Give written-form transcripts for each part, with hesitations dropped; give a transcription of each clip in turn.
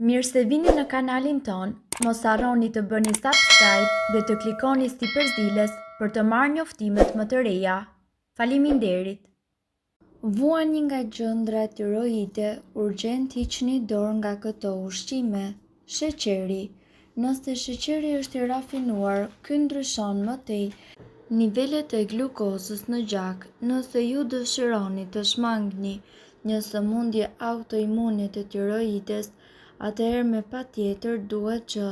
Mirë se vini në kanalin ton, mos harroni të bëni subscribe dhe të klikoni si përzdiles për të marrë njoftimet më të reja. Faleminderit! Vuan një nga gjëndra tiroide, urgjent hiqni dorë nga këto ushqime. Sheqeri. Nëse sheqeri është i rafinuar, ky ndryshon më tej nivelet e glukozës në gjak. Nëse ju dëshironi të shmangni një sëmundje autoimune të tiroides, atëherë me patjetër duhet që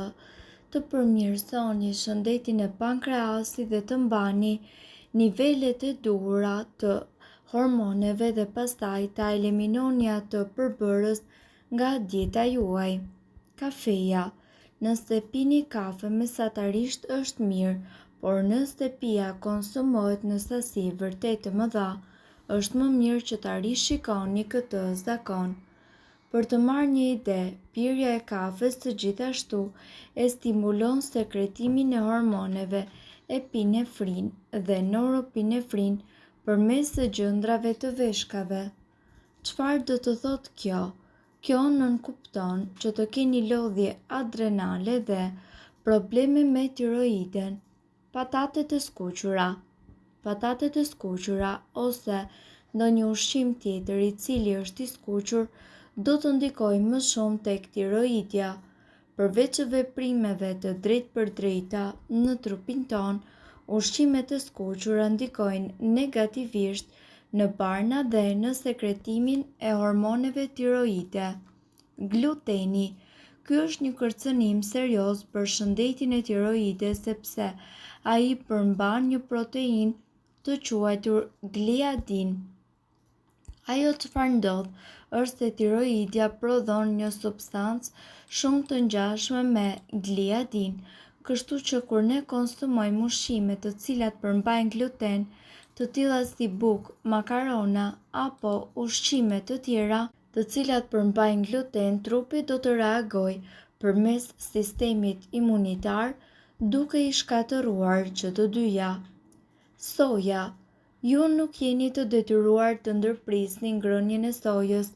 të përmirësoni shëndetin e pankreasit dhe të mbani nivelet e duhura të hormoneve dhe pastaj ta eliminoni atë përbërës nga dieta juaj. Kafeja. Nëse pini kafe mesatarisht është mirë, por nëse pija konsumohet në sasi vërtet të mëdha, është më mirë që ta rishikoni këtë zakon. Për të marrë një ide, pirja e kafes gjithashtu e stimulon sekretimin e hormoneve epinefrin dhe noropinefrin përmes së gjendrave të veshkave. Çfarë do të thotë kjo? Kjo nënkupton që të keni lodhje adrenale dhe probleme me tiroiden. Patatet e skuqura. Patatet e skuqura ose ndonjë ushqim tjetër i cili është i skuqur do të ndikojë më shumë tek tiroidja. Përveç veprimeve të drejtpërdrejta në trupin ton, ushqimet e skuqura ndikojnë negativisht në barna dhe në sekretimin e hormoneve tiroide. Gluteni. Ky është një kërcënim serioz për shëndetin e tiroides sepse ai përmban një proteinë të quajtur gliadin. Ajo çfarë ndodh është se tiroidja prodhon një substancë shumë të ngjashme me gliadin, kështu që kur ne konsumojmë ushqime të cilat përmbajnë gluten, të tilla si bukë, makarona apo ushqime të tjera të cilat përmbajnë gluten, trupi do të reagojë përmes sistemit imunitar, duke i shkatëruar që të dyja. Soja. Ju nuk jeni të detyruar të ndërprisni ngrënien e sojës,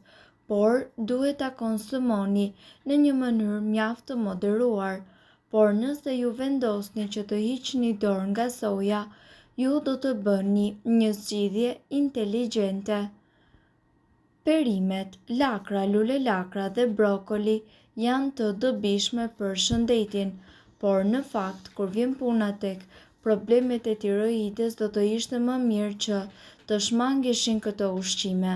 por duhet ta konsumoni në një mënyrë mjaft të moderuar. Por nëse ju vendosni që të hiqni dorë nga soja, ju do të bëni një zgjidhje inteligjente. Perimet, lakra, lule lakra dhe brokoli janë të dobishme për shëndetin, por në fakt kur vjen puna tek problemet e tiroides do të ishte më mirë që të shmangeshin këto ushqime.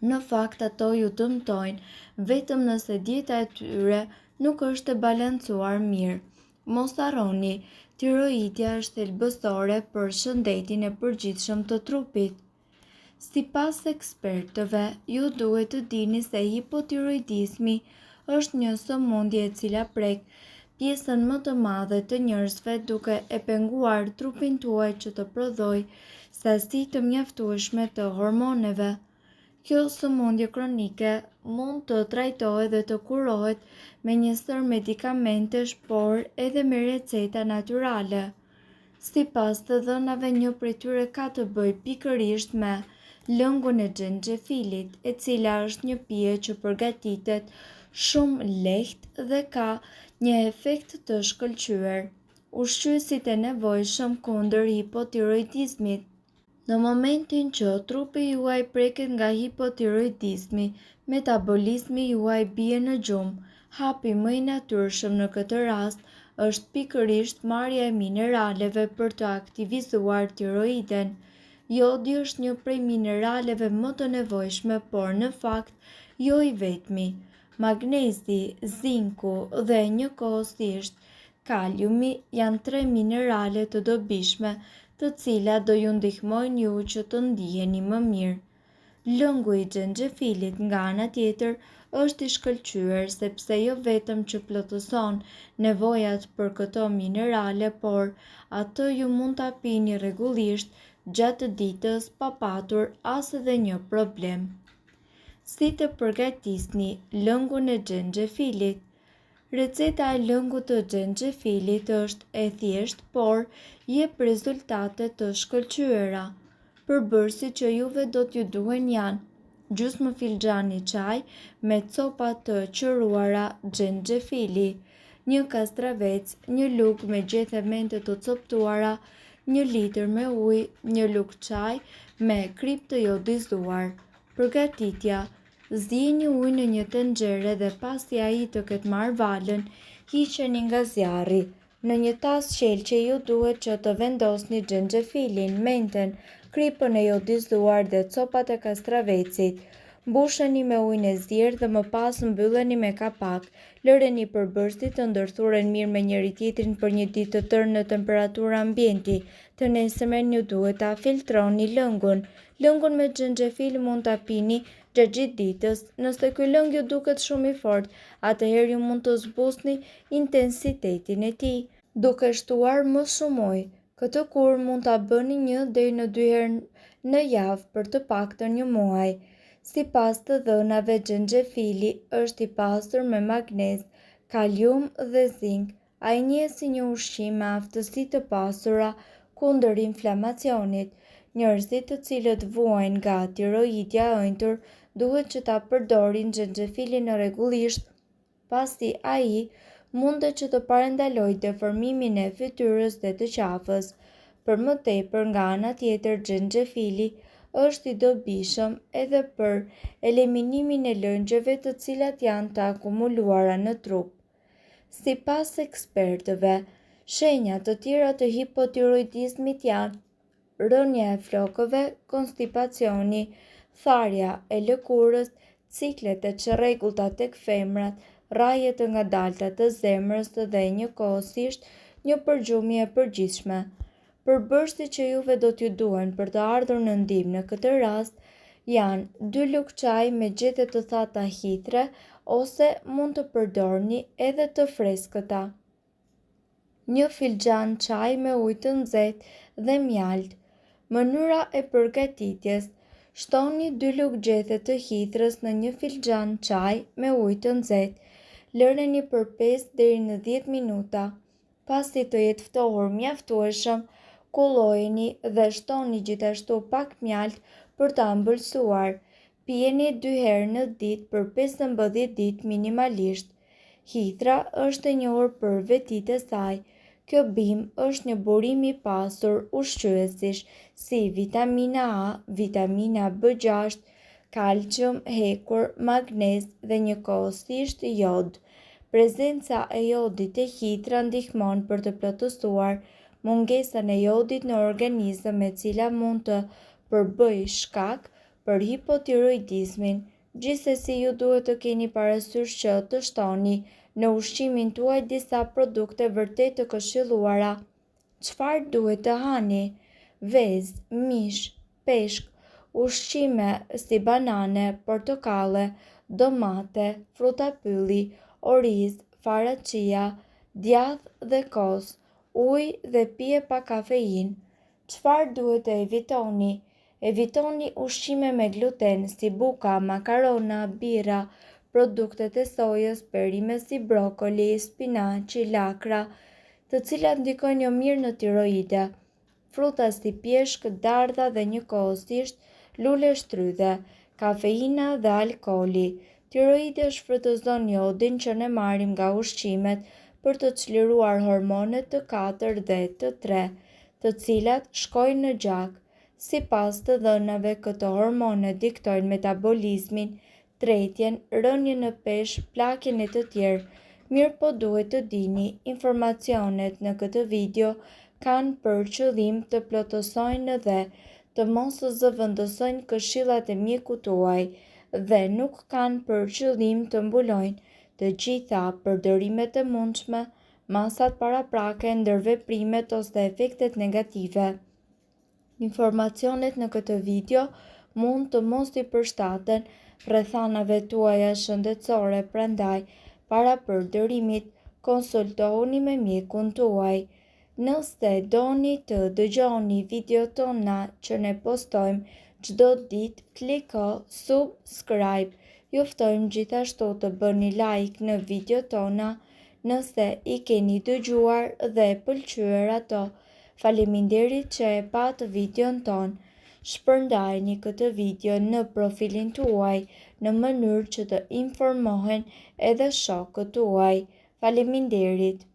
Në fakt ato ju dëmtojnë vetëm nëse dieta e tyre nuk është e balancuar mirë. Mos harroni, tiroidja është thelbësore për shëndetin e përgjithshëm të trupit. Sipas ekspertëve, ju duhet të dini se hipotiroidizmi është një sëmundje e cila prek pjesën më të madhe të njerëzve duke e penguar trupin tuaj që të prodhojë sasi të mjaftueshme të hormoneve. Kjo sëmundje kronike mund të trajtohet dhe të kurohet me një sër medikamentesh, por edhe me receta natyrale. Sipas të dhënave, një prej tyre ka të bëjë pikërisht me lëngun e xhenxhefilit, e cila është një pije që përgatitet shumë lehtë dhe ka një efekt të shkëlqyer. Ushqyesit e nevojshëm kundër hipotiroidizmit. Në momentin që trupi juaj preket nga hipotiroidizmi, metabolizmi juaj bie në gjumë. Hapi më i natyrshëm në këtë rast është pikërisht marrja e mineraleve për të aktivizuar tiroiden. Jodi është një prej mineraleve më të nevojshme, por në fakt jo i vetmi. Magnezi, zinku dhe njëkohësisht kaliumi janë 3 minerale të dobishme, të cilat do ju ndihmojnë ju që të ndiheni më mirë. Lëngu i xhenxhefilit nga ana tjetër është i shkëlqyer sepse jo vetëm që plotëson nevojat për këto minerale, por atë ju mund ta pini rregullisht gjatë ditës pa patur as edhe një problem. Si të përgatisni lëngun e xhenxhefilit? Receta e lëngut të xhenxhefilit është e thjeshtë, por jep rezultate të shkëlqyera. Përbërësit që juve do t'ju duhen janë gjysmë filxhani çaj me copa të qëruara xhenxhefili, 1 kastravec, 1 lugë me gjethe mente të coptuara, 1 litër me ujë, 1 lugë çaj me krip të jodizuar. Përgatitja: zgjini ujë në një tenxhere dhe pasi ai të ketë marrë valën, hiqeni nga zjarri. Në një tas qelçe ju duhet që të vendosni xhenxhefilin, menten, kripën e jodizuar dhe copat e kastravecit. Mbusheni me ujin e zier dhe më pas mbylleni me kapak. Lëreni përbërësit të ndërthuren mirë me njëri tjetrin për një ditë të tërë në temperaturë ambienti. Të nesërmen ju duhet ta filtroni lëngun. Lëngun me xhenxhefil mund ta pini gjatë ditës. Nëse ky lëng ju duket shumë i fortë, atëherë ju mund të zbusni intensitetin e tij duke shtuar më shumë ujë. Këtë kur mund ta bëni 1 deri në 2 herë në javë për të paktën një muaj. Sipas të dhënave, xhenxhefili është i pasur me magnez, kalium dhe zink. Ai njihet si një ushqim me aftësi të pasura kundër inflamacionit. Njerëzit të cilët vuajnë nga tiroidja e ëndër duhet që ta përdorin xhenxhefilin rregullisht, pasi ai mundet që të parandalojë deformimin e fytyrës dhe të qafës. Për më tepër, nga ana tjetër, xhenxhefili është i dobishëm edhe për eliminimin e lëngjeve të cilat janë të akumuluara në trup. Sipas ekspertëve, shenja të tjera të hipotiroidizmit janë rënja e flokëve, konstipacioni, tharja e lëkurës, ciklet e çrregullta tek femrat, rrahje të ngadalta të zemrës dhe njëkohësisht një përgjumje e përgjithshme. Përbërësit që juve do t'ju duhen për të ardhur në ndihmë në këtë rast janë 2 lugë çaj me gjethe të thata hithre ose mund të përdorni edhe të freskëta, 1 filxhan çaj me ujë të nxehtë dhe mjalt. Mënyra e përgatitjes: shtoni 2 lugë gjethe të hithres në 1 filxhan çaj me ujë të nxehtë. Lëreni për 5 deri në 10 minuta. Pasi të jetë ftohur mjaftueshëm, kullojeni dhe shtoni gjithashtu pak mjalt për ta ëmbëlsuar. Pijeni 2 herë në ditë për 15 ditë minimalisht. Hithra është e njohur për vetitë e saj. Kjo bimë është një burim i pasur ushqyesish si vitamina A, vitamina B6, kalcium, hekur, magnez dhe njëkohësisht jod. Prezenca e jodit te hithra ndihmon për të plotësuar mungesën e jodit në organizëm, e cila mund të përbëjë shkak për hipotiroidizmin. Gjithsesi, ju duhet të keni parasysh që të shtoni në ushqimin tuaj disa produkte vërtet të këshilluara. Çfarë duhet të hani? Vezë, mish, peshk, ushqime si banane, portokalle, domate, fruta pylli, oriz, faraçia, djathë dhe kos, ujë dhe pije pa kafeinë. Çfarë duhet të evitoni? Evitoni ushqime me gluten si buka, makarona, birra, produktet e sojës, perime si brokoli, spinaqi, lakra, të cilat ndikojnë jo mirë në tiroide, fruta si pjeshk, dardha dhe njëkohësisht lule shtrydhe, kafeina dhe alkooli. Tiroidi shfrytëzon jodin që ne marrim nga ushqimet për të çliruar hormonet të 4 dhe të 3, të cilat shkojnë në gjak. Sipas të dhënave, këto hormone diktojnë metabolizmin, tretjen, rënien në peshë, plakjen e të tjerë. Mirë po duhet të dini, informacionet në këtë video kanë për qëllim të plotësojnë dhe të mos zëvendësojnë këshillat e mjekut tuaj dhe nuk kanë për qëllim të mbulojnë të gjitha përdorimet e mundshme, masat paraprake, ndërveprimet ose efektet negative. Informacionet në këtë video mund të mos i përshtaten rrethanave tuaja shëndetësore, prandaj, para përdorimit, konsultohuni me mjekun tuaj. Nëse doni të dëgjoni videot tona që ne postojmë çdo ditë, kliko subscribe. Ju ftojmë gjithashtu të bëni like në videot tona nëse i keni dëgjuar dhe pëlqyer ato. Faleminderit që e pat videon ton. shpërndajeni këtë video në profilin tuaj në mënyrë që të informohen edhe shokët tuaj. Faleminderit!